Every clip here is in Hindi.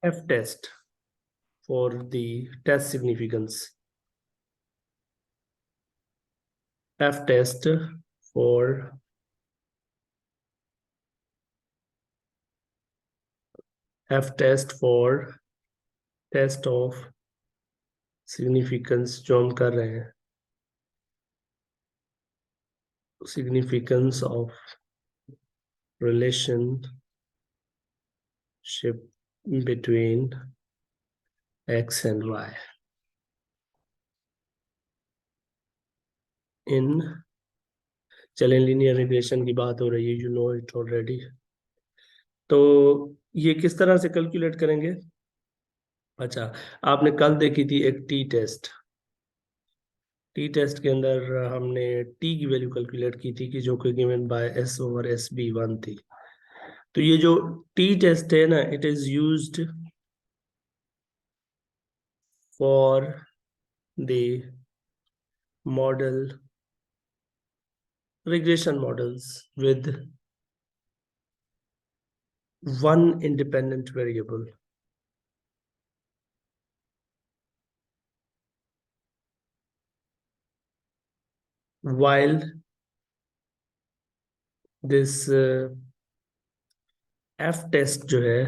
F test for the test significance. F test for test of significance जो हम कर रहे हैं, significance of relationship between x and y in, चलें लीनियर रिग्रेशन की बात हो रही है, यू नो इट ऑलरेडी। तो ये किस तरह से कैलकुलेट करेंगे? अच्छा, आपने कल देखी थी एक टी टेस्ट। टी टेस्ट के अंदर हमने टी की वैल्यू कैलकुलेट की थी कि जो कि given by S over S B 1 थी। तो ये जो टी टेस्ट है ना, it is used for the model regression models with one independent variable. While this F test जो है,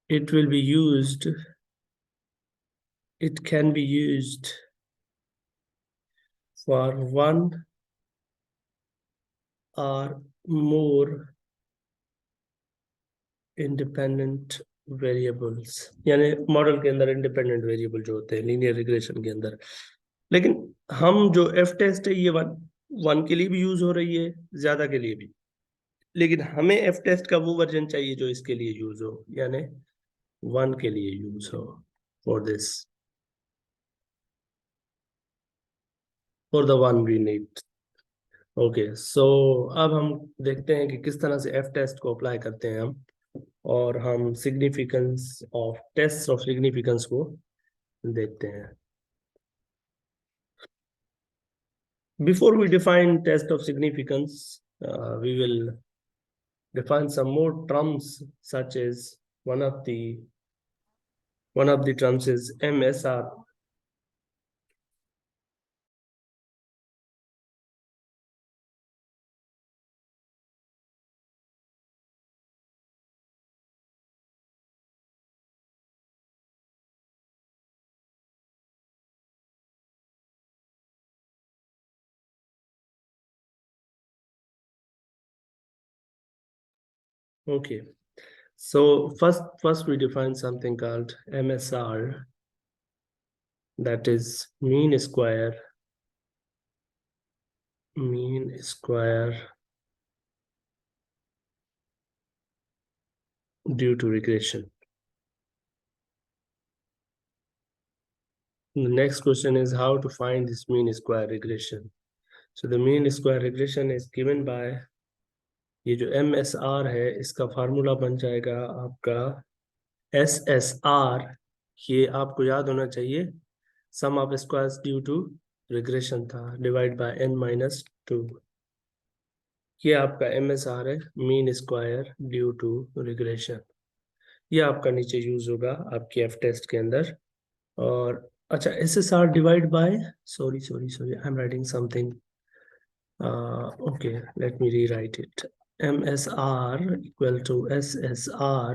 it will be used, it can be used for one or more independent variables, यानी मॉडल के अंदर इंडिपेंडेंट वेरिएबल जो होते हैं लीनियर रिग्रेशन के अंदर। लेकिन हम जो एफ टेस्ट है ये वन के लिए भी यूज हो रही है, ज्यादा के लिए भी, लेकिन हमें एफ टेस्ट का वो वर्जन चाहिए जो इसके लिए यूज हो, यानी 1 के लिए यूज हो for this, for the one we need. Okay, so अब हम देखते हैं कि किस तरह से एफ टेस्ट को अप्लाई करते हैं हम, और हम significance of test of significance को देखते हैं। Before we define test of significance, we will define some more terms, such as one of the terms is MSR. Okay, so first we define something called MSR, that is mean square due to regression. The next question is how to find this mean square regression. So the mean square regression is given by, ये जो MSR है इसका फार्मूला बन जाएगा आपका SSR, ये आपको याद होना चाहिए, sum of squares due to regression था, डिवाइड बाय n-2। ये आपका MSR है, mean square due to regression. ये आपका नीचे यूज होगा आपकी एफ टेस्ट के अंदर। और अच्छा, SSR divide by, sorry I am writing something, okay let me rewrite it. MSR equal to SSR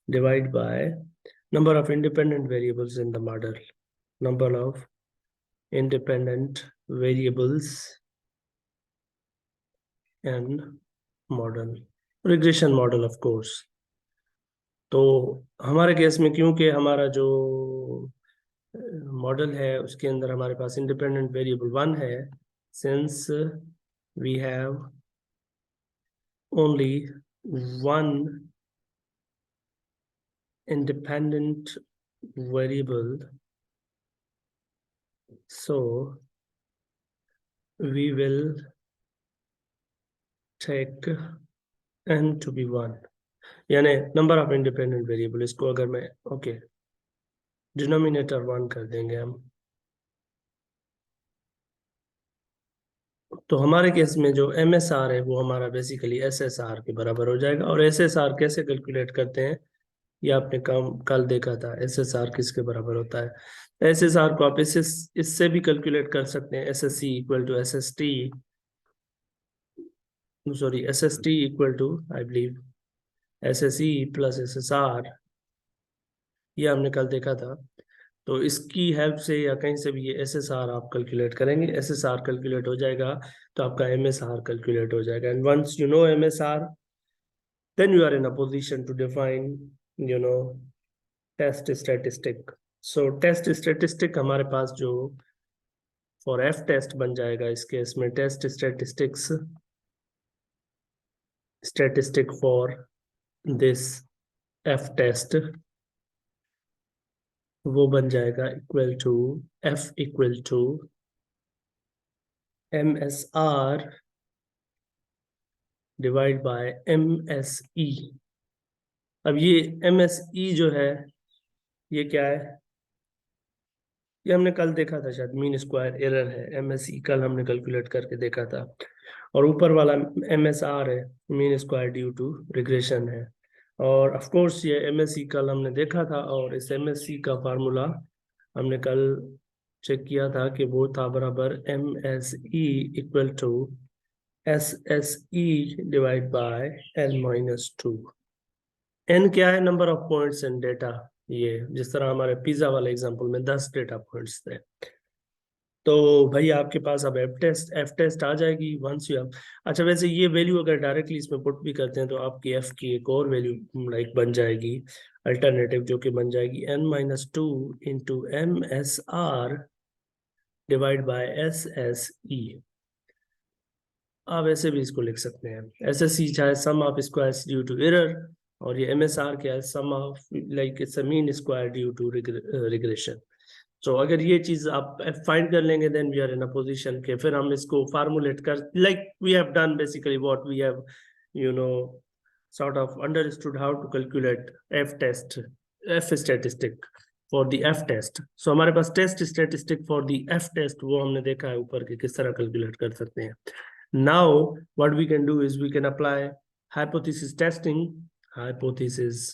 divided by number of independent variables in the model. Number of independent variables and model, regression model of course. तो हमारे केस में क्योंकि हमारा जो मॉडल है उसके अंदर हमारे पास इंडिपेंडेंट वेरिएबल 1 है, since we have only one independent variable, so we will take n to be 1, यानी नंबर ऑफ इंडिपेंडेंट वेरिएबल, इसको अगर मैं ओके डिनोमिनेटर 1 कर देंगे हम, तो हमारे केस में जो MSR है वो हमारा बेसिकली SSR के बराबर हो जाएगा। और SSR कैसे कैलकुलेट करते हैं ये आपने काम कल देखा था। SSR किसके बराबर होता है? SSR को आप इससे भी कैलकुलेट कर सकते हैं। SSC equal to SST, sorry SST equal to I believe SSE plus SSR, ये हमने कल देखा था। तो इसकी हेल्प से या कहीं से भी ये SSR आप कैलकुलेट करेंगे, SSR कैलकुलेट हो जाएगा तो आपका MSR कैलकुलेट हो जाएगा। And once you know MSR, then you are in a position to define, you know, test statistic. So test statistic हमारे पास जो फॉर F टेस्ट बन जाएगा इस केस में, test statistics, statistic for this F test, वो बन जाएगा equal to F equal to MSR divide by MSE। अब ये MSE जो है ये क्या है? ये हमने कल देखा था शायद, मीन स्क्वायर एरर है। MSE कल हमने कैलकुलेट करके देखा था। और ऊपर वाला MSR है, mean square due to regression है। और ऑफ कोर्स ये MSE कल हमने देखा था, और इस MSE का फार्मूला हमने कल चेक किया था कि वो था बराबर MSE equal to SSE divide by N-2। N क्या है? Number of points in data. ये जिस तरह हमारे पिज्जा वाले एग्जांपल में 10 डेटा पॉइंट्स थे। तो भाई आपके पास अब एफ टेस्ट आ जाएगी वंस यू। अच्छा, वैसे ये वैल्यू अगर डायरेक्टली इसमें पुट भी करते हैं तो आपकी एफ की एक और वैल्यू लाइक बन जाएगी अल्टरनेटिव, जो कि बन जाएगी N-2 into MSR divide by SSE। आप ऐसे भी इसको लिख सकते हैं। SSE चाहे sum of squares due to error, और ये MSR क्या है? Sum of like it's a mean square due to regression. तो अगर ये चीज आप फाइंड कर लेंगे then we are in a position के फिर हम इसको फार्मूलेट कर, like we have done basically what we have you know sort of understood how to calculate F statistic for the F test. So हमारे पास test statistic for the F test वो हमने देखा है ऊपर के किस तरह कैलकुलेट कर सकते हैं। Now what we can do is we can apply hypothesis testing, hypothesis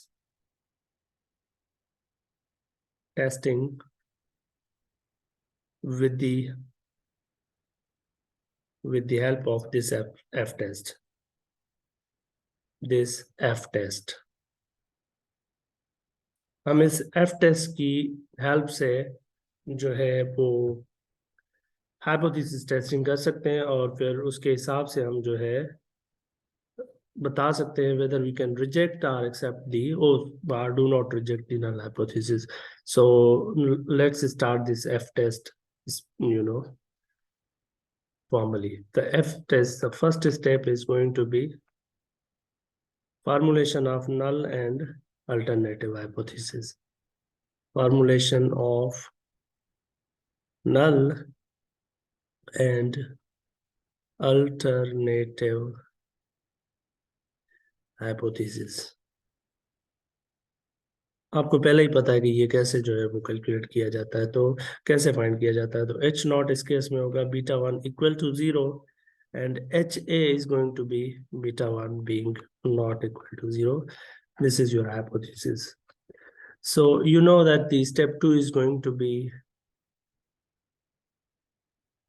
testing with the help of this F test, this F test। हम इस F टेस्ट की हेल्प से जो है वो हाइपोथेसिस टेस्टिंग कर सकते हैं, और फिर उसके हिसाब से हम जो है बता सकते हैं whether we can reject or accept the or do not reject the null hypothesis. So let's start this F test, you know, formally. The F test, the first step is going to be formulation of null and alternative hypothesis. Formulation of null and alternative hypothesis। आपको पहले ही पता है कि ये कैसे जो है वो कैलकुलेट किया जाता है। तो कैसे फाइंड किया जाता है? तो H0 इस केस में होगा β1 equal to 0 and HA is going to be β1 being not equal to 0। This is your hypothesis. So you know that the step 2 is going to be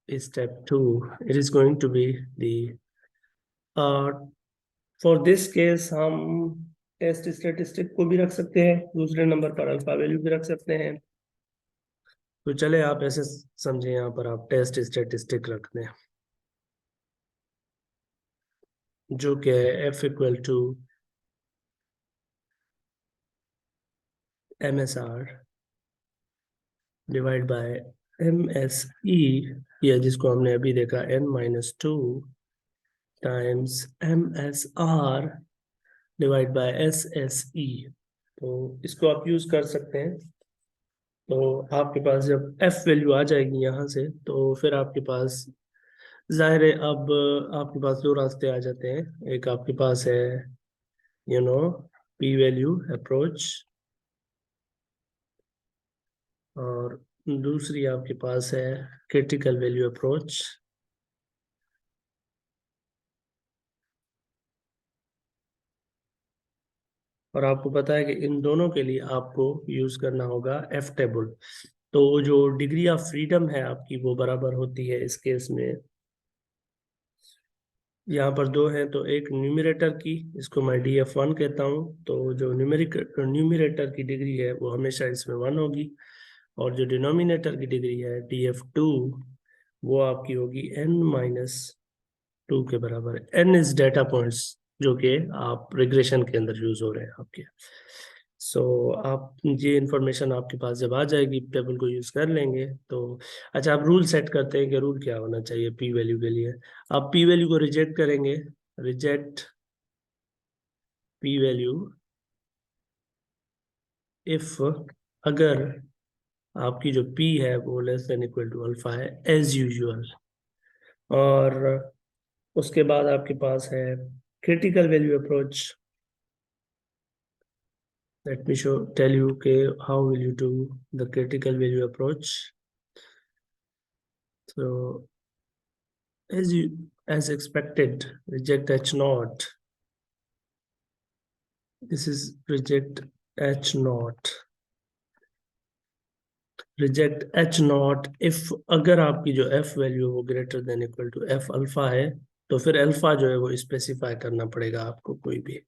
step 2. It is going to be the for this case हम टेस्ट स्टेटिस्टिक को भी रख सकते हैं, दूसरे नंबर पर अल्फा वैल्यू भी रख सकते हैं। तो चले आप ऐसे समझे, यहाँ पर आप टेस्ट स्टेटिस्टिक रख दें जो कि है F equal to MSR divide by MSE, या जिसको हमने अभी देखा N-2 times MSR divide by SSE। तो इसको आप यूज कर सकते हैं। तो आपके पास जब F वैल्यू आ जाएगी यहाँ से, तो फिर आपके पास जाहिर है अब आपके पास दो रास्ते आ जाते हैं। एक आपके पास है you know P value approach, और दूसरी आपके पास है क्रिटिकल वैल्यू अप्रोच। और आपको पता है कि इन दोनों के लिए आपको यूज करना होगा एफ टेबल। तो जो डिग्री ऑफ फ्रीडम है आपकी वो बराबर होती है इस केस में, यहाँ पर दो हैं तो एक न्यूमरेटर की, इसको मैं DF1 कहता हूँ, तो जो न्यूमरेटर की डिग्री है वो हमेशा इसमें 1 होगी, और जो डिनोमिनेटर की डिग्री है DF2 वो आपकी होगी N-2 के बराबर। N इज डेटा पॉइंट्स जो कि आप रिग्रेशन के अंदर यूज हो रहे हैं आपके। सो आप ये इंफॉर्मेशन आपके पास जब आ जाएगी टेबल को यूज कर लेंगे तो। अच्छा, आप रूल सेट करते हैं कि रूल क्या होना चाहिए पी वैल्यू के लिए। आप पी वैल्यू को रिजेक्ट करेंगे, रिजेक्ट पी वैल्यू इफ, अगर आपकी जो पी है वो less than equal to alpha है एज यूजुअल। और उसके बाद आपके पास है critical value approach. Let me tell you okay, how will you do the critical value approach. So as expected, reject H naught. This is reject H naught. Reject H naught if अगर आपकी जो F वैल्यू है वो greater than equal to F alpha है, तो फिर अल्फा जो है वो स्पेसिफाई करना पड़ेगा आपको कोई भी।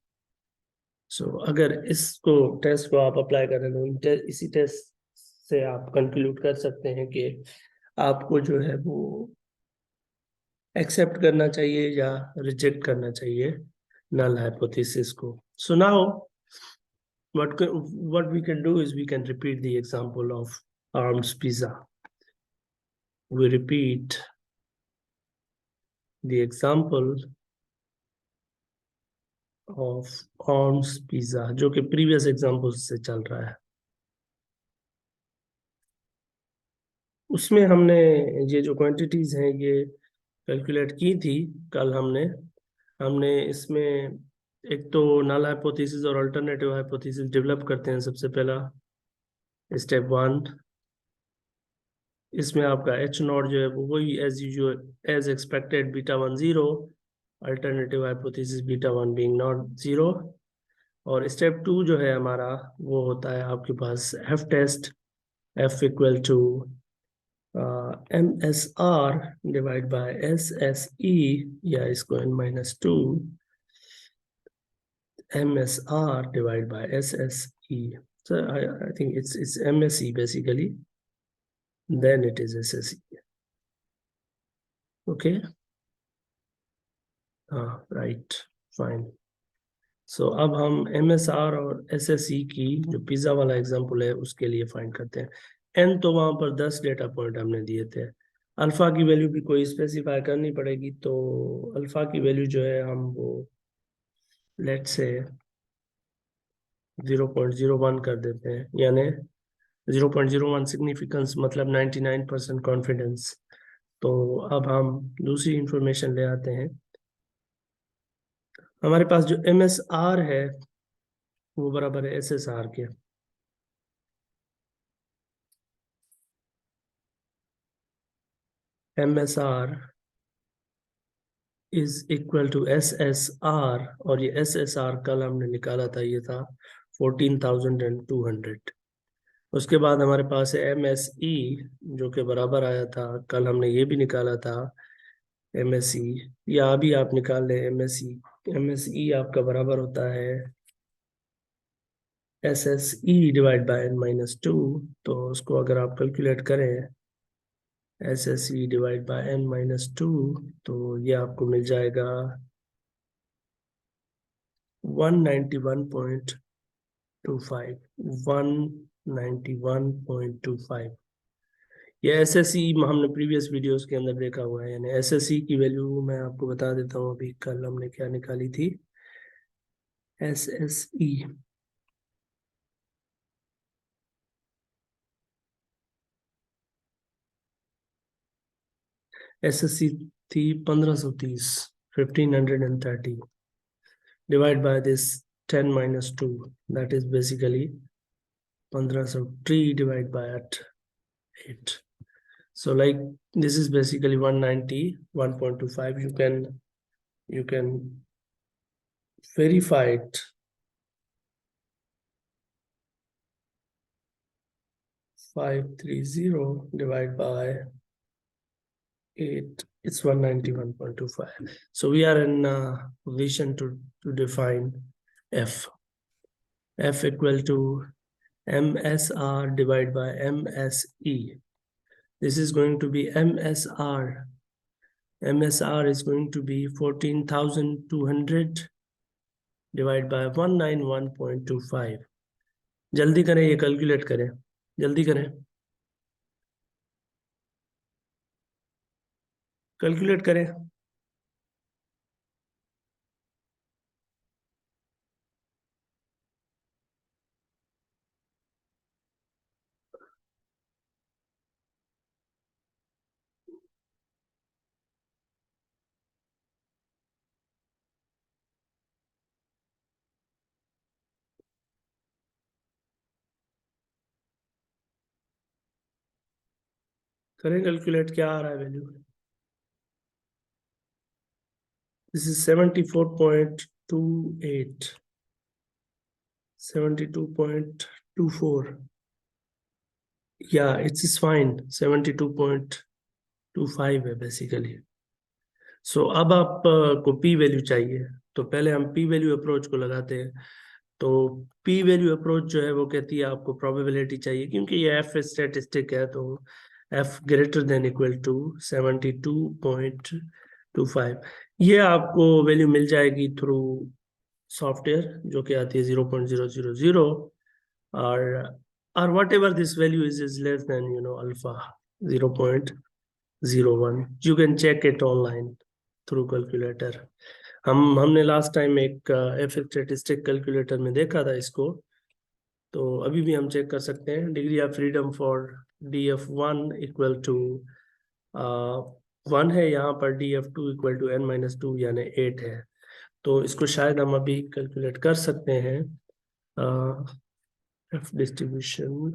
अगर इसको टेस्ट को आप अप्लाई करें तो इसी टेस्ट से आप कंक्लूड कर सकते हैं कि आपको जो है वो एक्सेप्ट करना चाहिए या रिजेक्ट करना चाहिए नल हाइपोथेसिस को। So now what we can do is we can repeat the example of arms pizza. We repeat the example of arms pizza जो कि previous examples से चल रहा है। उसमें हमने ये जो क्वांटिटीज हैं ये कैलकुलेट की थी कल हमने। हमने इसमें एक तो नल हाइपोथेसिस और अल्टरनेटिव हाइपोथेसिस डेवलप करते हैं सबसे पहला, स्टेप 1। इसमें आपका एच नॉट जो है वो वही as usual as expected beta 1 0, alternative hypothesis beta 1 being not 0। और स्टेप 2 जो है हमारा वो होता है आपके पास F test, F equal to MSR divide by SSE, या इसको N-2 MSR divided by SSE. So I think it's MSE basically, then it is SSE. Okay. Right, fine. So अब हम MSR और SSE की जो पिज्जा वाला एग्जांपल है उसके लिए फाइंड करते हैं। N तो वहां पर 10 डेटा पॉइंट हमने दिए थे। अल्फा की वैल्यू भी कोई स्पेसिफाई करनी पड़ेगी, तो अल्फा की वैल्यू जो है हम वो लेट से 0.01 कर देते हैं, यानी 0.01 सिग्निफिकेंस मतलब 99% कॉन्फिडेंस। तो अब हम दूसरी इंफॉर्मेशन ले आते हैं। हमारे पास जो MSR है वो बराबर है SSR के। MSR is equal to SSR, और ये SSR कल हमने निकाला था, ये था 14,200। उसके बाद हमारे पास है MSE जो कि बराबर आया था, कल हमने ये भी निकाला था MSE, या अभी आप निकाल लें MSE। MSE आपका बराबर होता है SSE डिवाइड बाय N-2। तो उसको अगर आप कैलकुलेट करें SSE डिवाइड बाय N-2 तो ये आपको मिल जाएगा 191.25, 191.25। ये SSE हमने प्रीवियस वीडियोस के अंदर देखा हुआ है, यानी SSE की वैल्यू मैं आपको बता देता हूँ अभी कल हमने क्या निकाली थी। SSE SSE थी 1530, 1530 divide by this 10-2, that is basically 1503 divided by 8. So like this is basically 191.25. You can verify it 530 divided by 8, it's 191.25. So we are in position to define f. F equal to MSR divided by MSE. This is going to be MSR. MSR is going to be 14,200 divided by 191.25. जल्दी करें, ये कैलकुलेट करें, जल्दी करें, कैलकुलेट करें. करें कैलकुलेट, क्या आ रहा है value? This is 74.28, 72.24. Yeah, it's fine. 72.25 है बेसिकली. सो अब आप को पी वैल्यू चाहिए, तो पहले हम पी वैल्यू अप्रोच को लगाते हैं. तो पी वैल्यू अप्रोच जो है वो कहती है आपको प्रोबेबिलिटी चाहिए, क्योंकि ये एफ स्टैटिस्टिक है, तो F greater than equal to 72.25. ये आपको वैल्यू मिल जाएगी थ्रू सॉफ्टवेयर, जो कि आती है 0.000, और whatever this value is less than alpha 0.01. You can check it online through calculator. हमने लास्ट टाइम एक एफ स्टैटिस्टिक कैलकुलेटर में देखा था इसको, तो अभी भी हम चेक कर सकते हैं. Degree of freedom for df1 equal to 1 है, यहाँ पर df2 इक्वल टू n-2 यानी 8 है. तो इसको शायद हम अभी कैलकुलेट कर सकते हैं. F distribution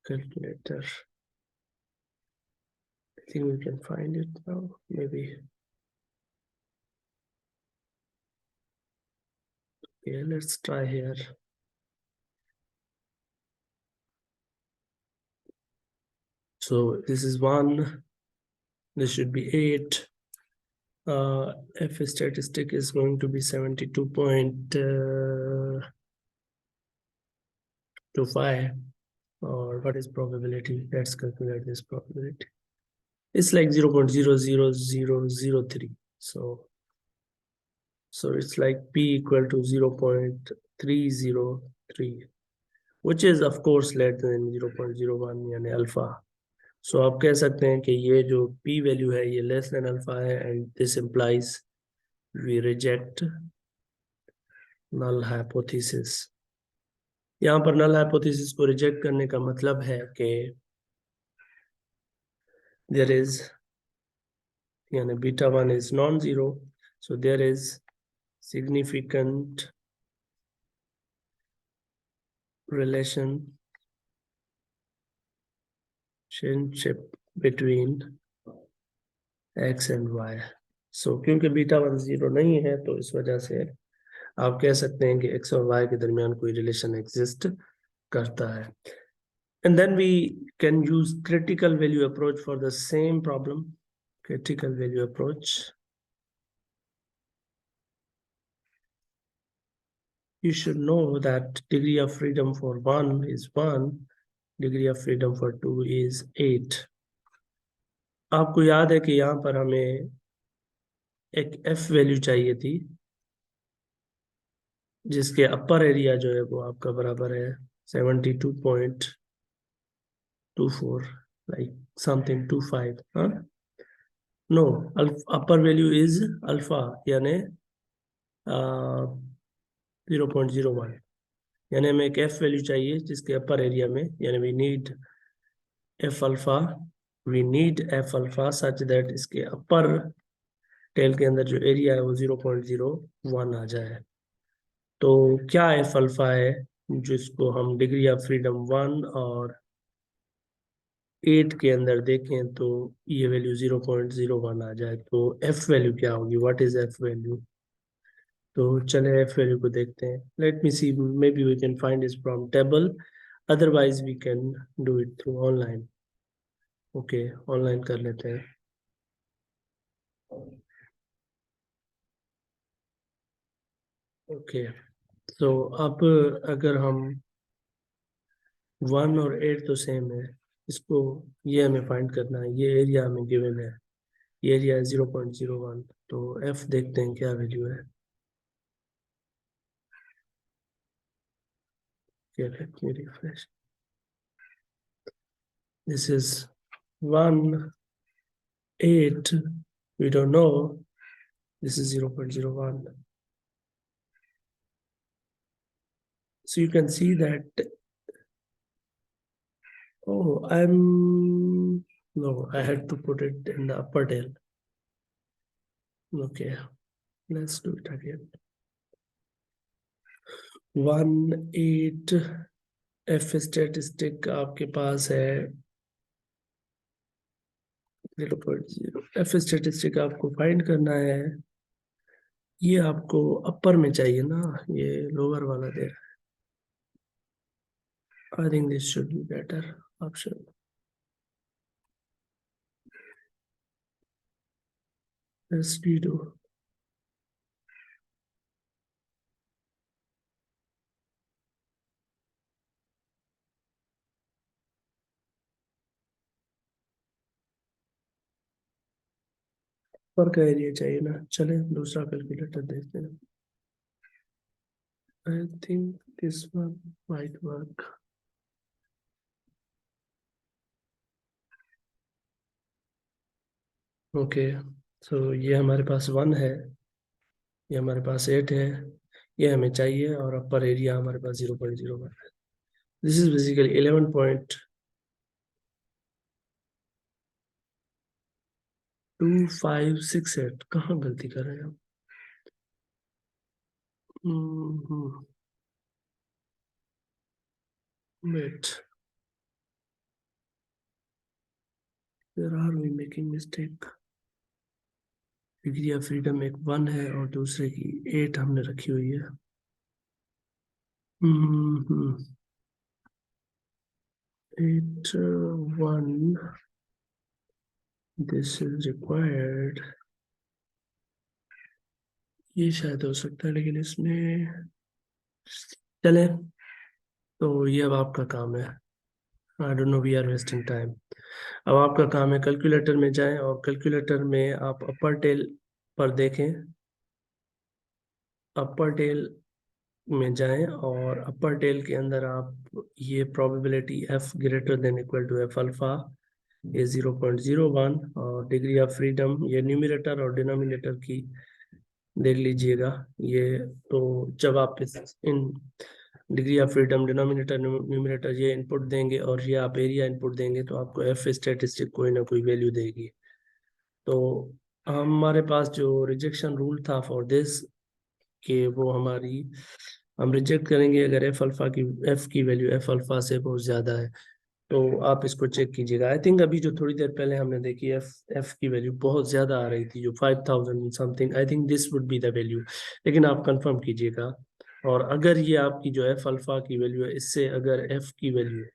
calculator, I think we can find it now, maybe. Okay, let's try here. So this is 1, this should be 8. F statistic is going to be 72.25. Or what is probability? Let's calculate this probability. It's like 0.00003. So it's like P equal to 0.303, which is of course less than 0.01 यानी अल्फा. सो आप कह सकते हैं कि ये जो P वैल्यू है ये लेस देन अल्फा है, and this implies we reject null hypothesis. यहाँ पर नल हाइपोथेसिस को रिजेक्ट करने का मतलब है कि देयर इज, यानी beta 1 is non zero, so there is significant relationship between x and y. So क्योंकि बीटा 1 जीरो नहीं है, तो इस वजह से आप कह सकते हैं कि x और y के दरमियान कोई रिलेशन एग्जिस्ट करता है. And then we can use critical value approach for the same problem. Critical value approach. You should know that degree of freedom for 1 is 1, degree of freedom for 2 is 8. आपको याद है कि यहाँ पर हमें एक f वैल्यू चाहिए थी, जिसके अपर एरिया जो है वो आपका बराबर है 72.24, like something 25. No, upper value is alpha, यानी 0.01. यानी हमें एक f वैल्यू चाहिए जिसके अपर एरिया में, यानी we need f alpha such that इसके अपर टेल के अंदर जो एरिया है वो 0.01 आ जाए. तो क्या f अल्फा है जिसको हम डिग्री ऑफ फ्रीडम 1 और 8 के अंदर देखें तो ये वैल्यू 0.01 आ जाए. तो f वैल्यू क्या होगी? What is f value? तो चले f वैल्यू को देखते हैं. Let me see, maybe we can find this from table. Otherwise we can do it through online. Okay, online कर लेते हैं। ओके, तो अब अगर हम 1 और 8 तो सेम है, इसको ये हमें फाइंड करना है, ये एरिया हमें गिवन है, ये एरिया है 0.01। तो एफ देखते हैं क्या वैल्यू है। क्या, let me refresh. This is 1, 8, we don't know, this is 0.01. So you can see that, oh, no, I had to put it in the upper tail. Okay, let's do it again. 1, 8, F statistic आपके पास है 0.0। F statistic आपको फाइंड करना है, ये आपको अपर में चाहिए ना, ये लोअर वाला दे रहा है। I think this should be better option. Let's redo. पर का एरिया चाहिए ना, चले दूसरा कैलकुलेटर देखते हैं। I think this one might work. Okay, so ये हमारे पास 1 है, ये हमारे पास 8 है, ये हमें चाहिए, और अपर एरिया हमारे पास 0.01 है। This is basically 11.2568। कहाँ गलती कर रहे हैं हम? Wait, where are we making mistake? Degree of freedom एक 1 है और दूसरे की 8 हमने रखी हुई है। 8, 1, दिस इज रिक्वायर्ड। ये शायद हो सकता है, लेकिन इसमें चले, तो ये अब आपका काम है। I don't know, we are wasting time. अब आपका काम है, कैलकुलेटर में जाएं और कैलकुलेटर में आप अपर टेल पर देखें, अपर टेल में जाएं और अपर टेल के अंदर आप ये probability F greater than equal to F alpha ये 0.01, और डिग्री ऑफ फ्रीडम ये न्यूमरेटर और डिनोमिनेटर की देख लीजिएगा। ये तो जब आप इन degree of freedom, denominator, numerator ये इनपुट देंगे और ये आप एरिया इनपुट देंगे, तो आपको एफ स्टैटिस्टिक कोई ना कोई वैल्यू देगी। तो हमारे पास जो रिजेक्शन रूल था फॉर दिस, कि वो हमारी, हम रिजेक्ट करेंगे अगर एफ की वैल्यू एफ अल्फा से बहुत ज्यादा है। तो आप इसको चेक कीजिएगा। आई थिंक अभी जो थोड़ी देर पहले हमने देखी एफ एफ की वैल्यू बहुत ज्यादा आ रही थी, जो 5000 something, I think this would be the value, लेकिन आप कंफर्म कीजिएगा। और अगर ये आपकी जो एफ अल्फा की वैल्यू है, इससे अगर एफ की value,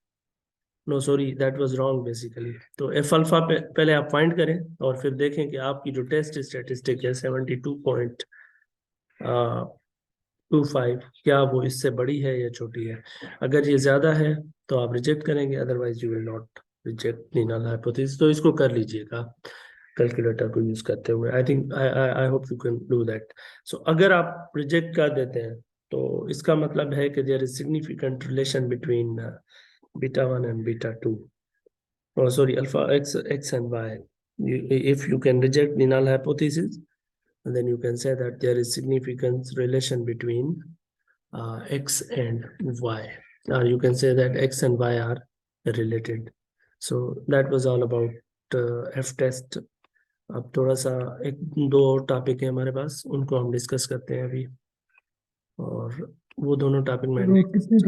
no sorry that was wrong basically, तो एफ अल्फा पे पहले आप फाइंड करें और फिर देखें कि आपकी जो टेस्ट स्टेटिस्टिक है 72.25, क्या वो इससे बड़ी है या छोटी है। अगर ये ज्यादा है तो आप रिजेक्ट करेंगे, otherwise you will not reject the null hypothesis. तो इसको कर लीजिएगा कैलकुलेटर को यूज करते हुए। I think I hope you can do that. So अगर आप रिजेक्ट कर देते हैं, तो इसका मतलब है कि there is significant relation between beta 1 and beta 2, oh sorry, alpha x and y. If you can reject the null hypothesis, then you can say that there is significant relation between x and y. You can say that x and y are related. So that was all about f test. अब थोड़ा सा एक दो और टॉपिक है हमारे पास, उनको हम डिस्कस करते हैं अभी, और वो दोनों टॉपिक में कितने